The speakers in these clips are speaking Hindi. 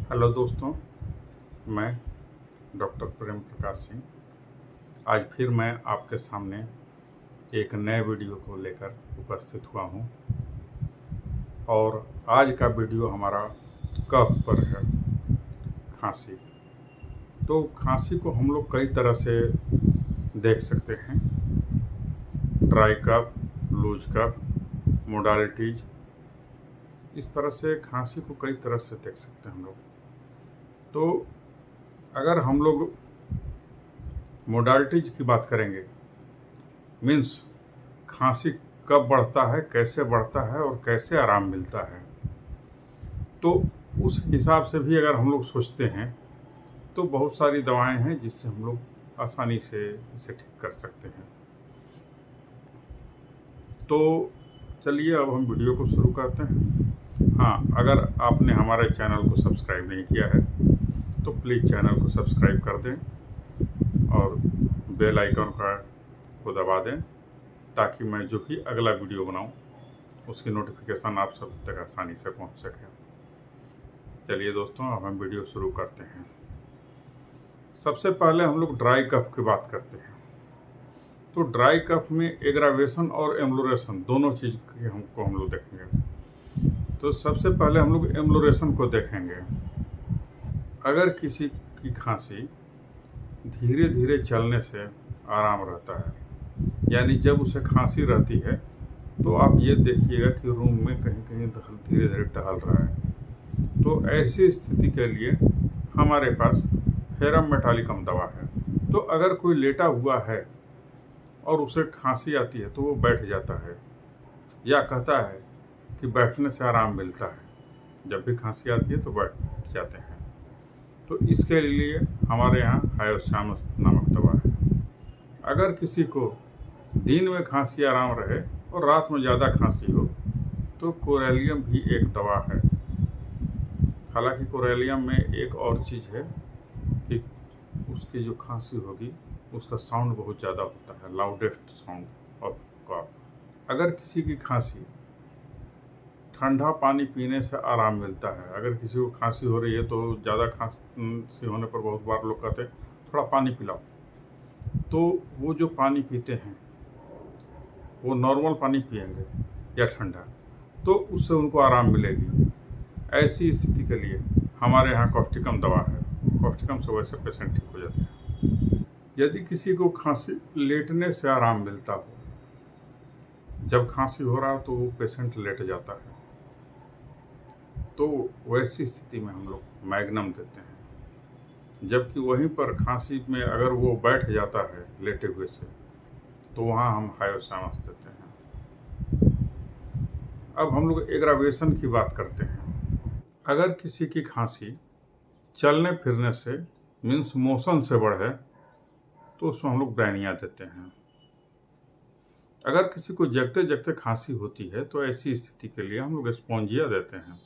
हेलो दोस्तों, मैं डॉक्टर प्रेम प्रकाश सिंह आज फिर मैं आपके सामने एक नए वीडियो को लेकर उपस्थित हुआ हूं और आज का वीडियो हमारा कफ पर है, खांसी। तो खांसी को हम लोग कई तरह से देख सकते हैं, ड्राई कफ, लूज कफ, मोडालिटीज। इस तरह से खांसी को कई तरह से देख सकते हैं हम लोग। तो अगर हम लोग मोडालिटीज की बात करेंगे, मीन्स खांसी कब बढ़ता है, कैसे बढ़ता है और कैसे आराम मिलता है, तो उस हिसाब से भी अगर हम लोग सोचते हैं तो बहुत सारी दवाएं हैं जिससे हम लोग आसानी से इसे ठीक कर सकते हैं। तो चलिए अब हम वीडियो को शुरू करते हैं। हाँ, अगर आपने हमारे चैनल को सब्सक्राइब नहीं किया है तो प्लीज़ चैनल को सब्सक्राइब कर दें और बेल आइकन को दबा दें ताकि मैं जो भी अगला वीडियो बनाऊं उसकी नोटिफिकेशन आप सब तक आसानी से पहुंच सके। चलिए दोस्तों, अब हम वीडियो शुरू करते हैं। सबसे पहले हम लोग ड्राई कफ की बात करते हैं। तो ड्राई कफ में एग्रावेशन और एम्लोरेशन दोनों चीज़ की हम लोग देखेंगे। तो सबसे पहले हम लोग एम्लोरेशन को देखेंगे। अगर किसी की खांसी धीरे धीरे चलने से आराम रहता है, यानी जब उसे खांसी रहती है तो आप ये देखिएगा कि रूम में कहीं कहीं धीरे धीरे टहल रहा है, तो ऐसी स्थिति के लिए हमारे पास फेरम मेटालिकम दवा है। तो अगर कोई लेटा हुआ है और उसे खांसी आती है तो वो बैठ जाता है या कहता है कि बैठने से आराम मिलता है, जब भी खांसी आती है तो बैठ जाते हैं। तो इसके लिए हमारे यहाँ हायोसामस नामक दवा है। अगर किसी को दिन में खांसी आराम रहे और रात में ज़्यादा खांसी हो तो कोरेलियम भी एक दवा है। हालांकि कोरेलियम में एक और चीज़ है कि उसकी जो खांसी होगी उसका साउंड बहुत ज़्यादा होता है, लाउडेस्ट साउंड ऑफ कॉफ। अगर किसी की खांसी ठंडा पानी पीने से आराम मिलता है, अगर किसी को खांसी हो रही है तो ज़्यादा खांसी होने पर बहुत बार लोग कहते हैं थोड़ा पानी पिलाओ, तो वो जो पानी पीते हैं वो नॉर्मल पानी पिएंगे या ठंडा, तो उससे उनको आराम मिलेगी। ऐसी स्थिति के लिए हमारे यहाँ कॉस्टिकम दवा है। कॉस्टिकम से वैसे पेशेंट ठीक हो जाते हैं। यदि किसी को खांसी लेटने से आराम मिलता हो, जब खांसी हो रहा हो तो वो पेशेंट लेट जाता है, तो वैसी स्थिति में हम लोग मैग्नम देते हैं। जबकि वहीं पर खांसी में अगर वो बैठ जाता है लेटे हुए से तो वहाँ हम हायोसामस देते हैं। अब हम लोग एग्रावेशन की बात करते हैं। अगर किसी की खांसी चलने फिरने से मीन्स मोशन से बढ़े तो उसमें हम लोग ब्रैनिया देते हैं। अगर किसी को जगते जगते खांसी होती है तो ऐसी स्थिति के लिए हम लोग स्पोंजिया देते हैं।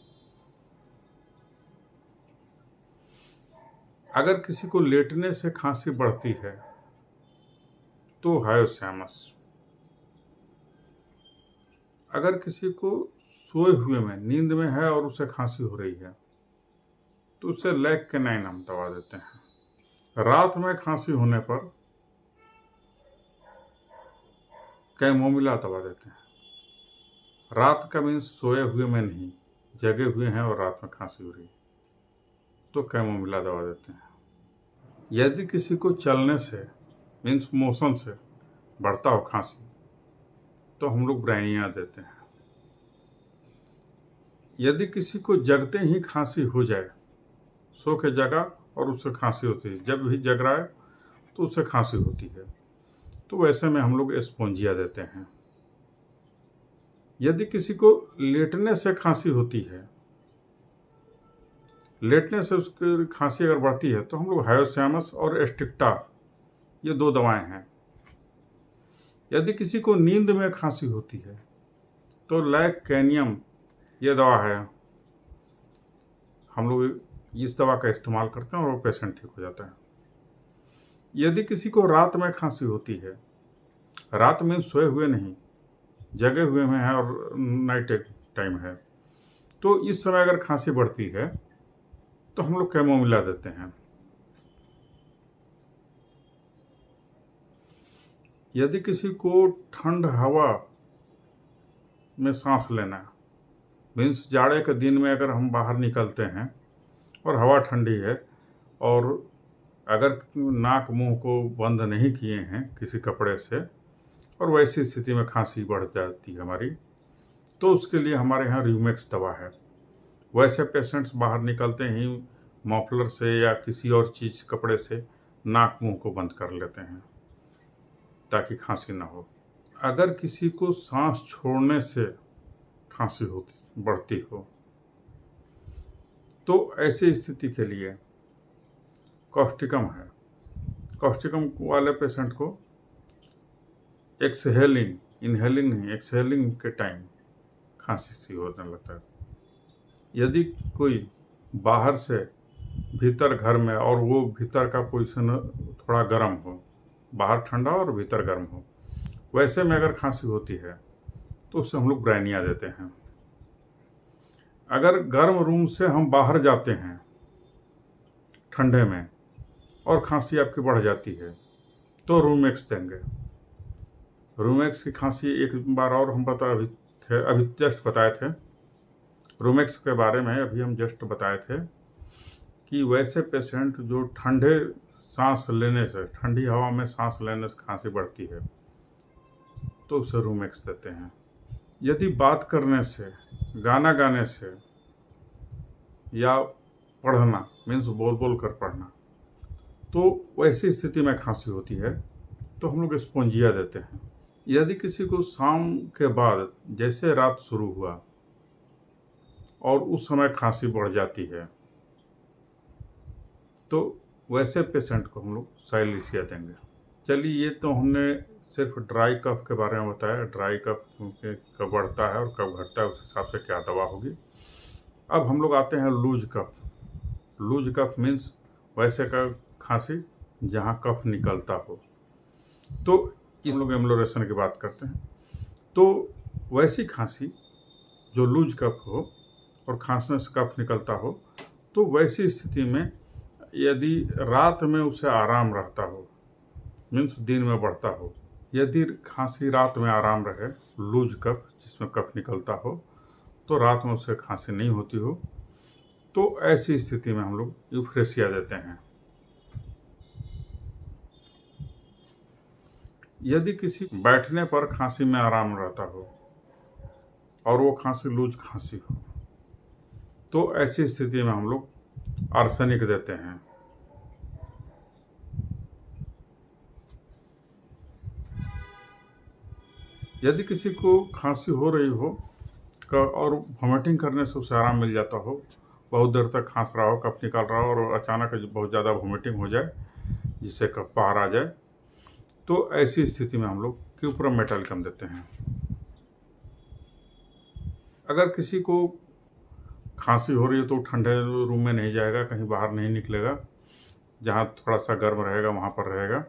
अगर किसी को लेटने से खांसी बढ़ती है तो हायोसामस। अगर किसी को सोए हुए में नींद में है और उसे खांसी हो रही है तो उसे लेग केनाइन हम दवा देते हैं। रात में खांसी होने पर कैमोमिला दवा देते हैं। रात का मीन्स सोए हुए में नहीं, जगे हुए हैं और रात में खांसी हो रही है तो कैमोमिला दवा देते हैं। यदि किसी को चलने से मीन्स मोशन से बढ़ता हो खांसी तो हम लोग ब्रैनिया देते हैं। यदि किसी को जगते ही खांसी हो जाए, सो के जगा और उससे खांसी होती है, जब भी जग रहा है तो उससे खांसी होती है, तो वैसे में हम लोग स्पोंजिया देते हैं। यदि किसी को लेटने से खांसी होती है, लेटने से उसकी खांसी अगर बढ़ती है तो हम लोग हायोसामस और एस्टिक्टा, ये दो दवाएं हैं। यदि किसी को नींद में खांसी होती है तो लैग कैनियम ये दवा है, हम लोग इस दवा का इस्तेमाल करते हैं और वो पेशेंट ठीक हो जाता है। यदि किसी को रात में खांसी होती है, रात में सोए हुए नहीं, जगे हुए में है और नाइट टाइम है, तो इस समय अगर खांसी बढ़ती है तो हम लोग कैमोमिला देते हैं। यदि किसी को ठंड हवा में सांस लेना है, मीन्स जाड़े के दिन में अगर हम बाहर निकलते हैं और हवा ठंडी है और अगर नाक मुंह को बंद नहीं किए हैं किसी कपड़े से और वैसी स्थिति में खांसी बढ़ जाती है हमारी, तो उसके लिए हमारे यहाँ र्यूमेक्स दवा है। वैसे पेशेंट्स बाहर निकलते ही मफलर से या किसी और चीज़ कपड़े से नाक मुंह को बंद कर लेते हैं ताकि खांसी ना हो। अगर किसी को सांस छोड़ने से खांसी बढ़ती हो तो ऐसी स्थिति के लिए कॉस्टिकम है। कॉस्टिकम वाले पेशेंट को एक्सहेलिंग, इनहेलिंग नहीं, एक्सहेलिंग के टाइम खांसी सी होने लगता है। यदि कोई बाहर से भीतर घर में और वो भीतर का पोजीशन थोड़ा गर्म हो, बाहर ठंडा और भीतर गर्म हो, वैसे में अगर खांसी होती है तो उससे हम लोग ब्राइनिया देते हैं। अगर गर्म रूम से हम बाहर जाते हैं ठंडे में और खांसी आपकी बढ़ जाती है तो रूमेक्स देंगे। रूमेक्स की खांसी एक बार और हम अभी जस्ट बताए थे, रूमेक्स के बारे में अभी हम जस्ट बताए थे कि वैसे पेशेंट जो ठंडे सांस लेने से, ठंडी हवा में सांस लेने से खांसी बढ़ती है तो उसे रूमेक्स देते हैं। यदि बात करने से, गाना गाने से या पढ़ना, मीन्स बोल बोल कर पढ़ना, तो वैसी स्थिति में खांसी होती है तो हम लोग स्पोंजिया देते हैं। यदि किसी को शाम के बाद, जैसे रात शुरू हुआ और उस समय खांसी बढ़ जाती है तो वैसे पेशेंट को हम लोग साइलिसिया देंगे। चलिए, ये तो हमने सिर्फ ड्राई कफ के बारे में बताया, ड्राई कफ कब बढ़ता है और कब घटता है, उस हिसाब से क्या दवा होगी। अब हम लोग आते हैं लूज कफ। लूज कफ मीन्स वैसे का खांसी जहाँ कफ निकलता हो, तो इस लोग एम्लोरेशन की बात करते हैं। तो वैसी खांसी जो लूज कफ हो और खांसने से कफ निकलता हो, तो वैसी स्थिति में यदि रात में उसे आराम रहता हो, मीन्स दिन में बढ़ता हो, यदि खांसी रात में आराम रहे, लूज कफ जिसमें कफ निकलता हो, तो रात में उसे खांसी नहीं होती हो, तो ऐसी स्थिति में हम लोग यूफ्रेसिया देते हैं। यदि किसी बैठने पर खांसी में आराम रहता हो और वो खांसी लूज खांसी हो, तो ऐसी स्थिति में हम लोग आर्सेनिक देते हैं। यदि किसी को खांसी हो रही हो और वॉमिटिंग करने से उसे आराम मिल जाता हो, बहुत देर तक खांस रहा हो, कफ निकाल रहा हो और अचानक बहुत ज़्यादा वॉमिटिंग हो जाए जिससे कफ बाहर आ जाए, तो ऐसी स्थिति में हम लोग क्यूप्रम मेटालिकम देते हैं। अगर किसी को खांसी हो रही है तो ठंडे रूम में नहीं जाएगा, कहीं बाहर नहीं निकलेगा, जहाँ थोड़ा सा गर्म रहेगा वहाँ पर रहेगा,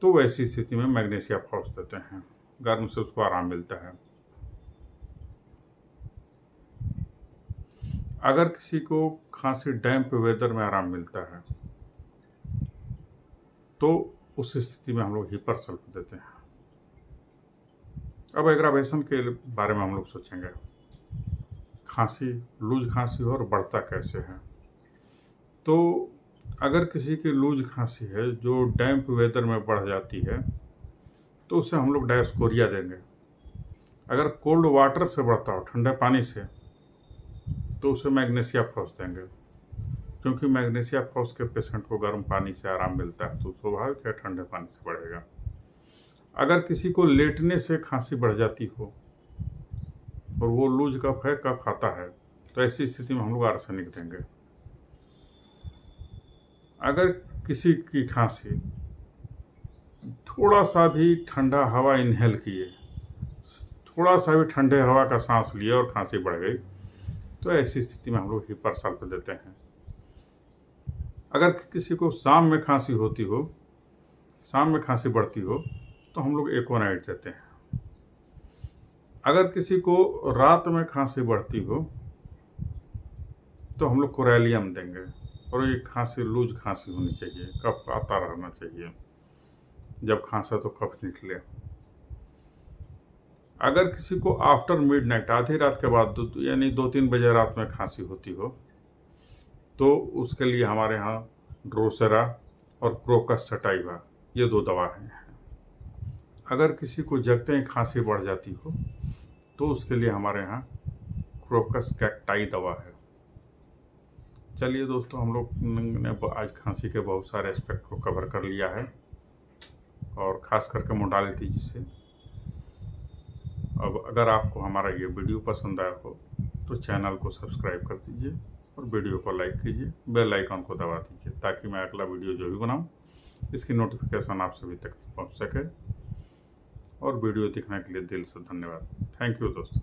तो वैसी स्थिति में मैग्नीशिया फॉस देते हैं। गर्म से उसको आराम मिलता है। अगर किसी को खांसी डैम्प वेदर में आराम मिलता है तो उस स्थिति में हम लोग हिपर सल्फ देते हैं। अब एग्रावेशन के बारे में हम लोग सोचेंगे। खांसी, लूज खांसी हो और बढ़ता कैसे है, तो अगर किसी की लूज खांसी है जो डैम्प वेदर में बढ़ जाती है तो उसे हम लोग डायोस्कोरिया देंगे। अगर कोल्ड वाटर से बढ़ता हो, ठंडे पानी से, तो उसे मैग्नीशिया फॉस देंगे, क्योंकि मैग्नीशिया फॉस के पेशेंट को गर्म पानी से आराम मिलता है, तो स्वाभाविक है ठंडे पानी से बढ़ेगा। अगर किसी को लेटने से खांसी बढ़ जाती हो और वो लूज कफ है, कफ आता है, तो ऐसी स्थिति में हम लोग आर्सेनिक देंगे। अगर किसी की खांसी थोड़ा सा भी ठंडा हवा इनहेल किए, थोड़ा सा भी ठंडे हवा का सांस लिए और खांसी बढ़ गई, तो ऐसी स्थिति में हम लोग हिपर सल्फ देते हैं। अगर किसी को शाम में खांसी होती हो, शाम में खांसी बढ़ती हो, तो हम लोग एकोनाइट देते हैं। अगर किसी को रात में खांसी बढ़ती हो तो हम लोग कोरेलियम देंगे। और ये खांसी लूज खांसी होनी चाहिए, कफ आता रहना चाहिए, जब खांसा तो कफ निकले। अगर किसी को आफ्टर मिडनाइट, आधी रात के बाद, यानी 2-3 बजे रात में खांसी होती हो, तो उसके लिए हमारे यहाँ ड्रोसेरा और क्रोकस सटाइवा ये 2 दवा हैं। अगर किसी को जगते ही खांसी बढ़ जाती हो तो उसके लिए हमारे यहाँ क्रोकस कैक्टाई दवा है। चलिए दोस्तों, हम लोग ने आज खांसी के बहुत सारे एस्पेक्ट को कवर कर लिया है, और ख़ास करके मोडालिटी जिसे। अब अगर आपको हमारा ये वीडियो पसंद आया हो तो चैनल को सब्सक्राइब कर दीजिए और वीडियो को लाइक कीजिए, बेल आइकन को दबा दीजिए, ताकि मैं अगला वीडियो जो भी बनाऊं इसकी नोटिफिकेशन आप सभी तक पहुंच सके। और वीडियो देखने के लिए दिल से धन्यवाद। थैंक यू दोस्तों।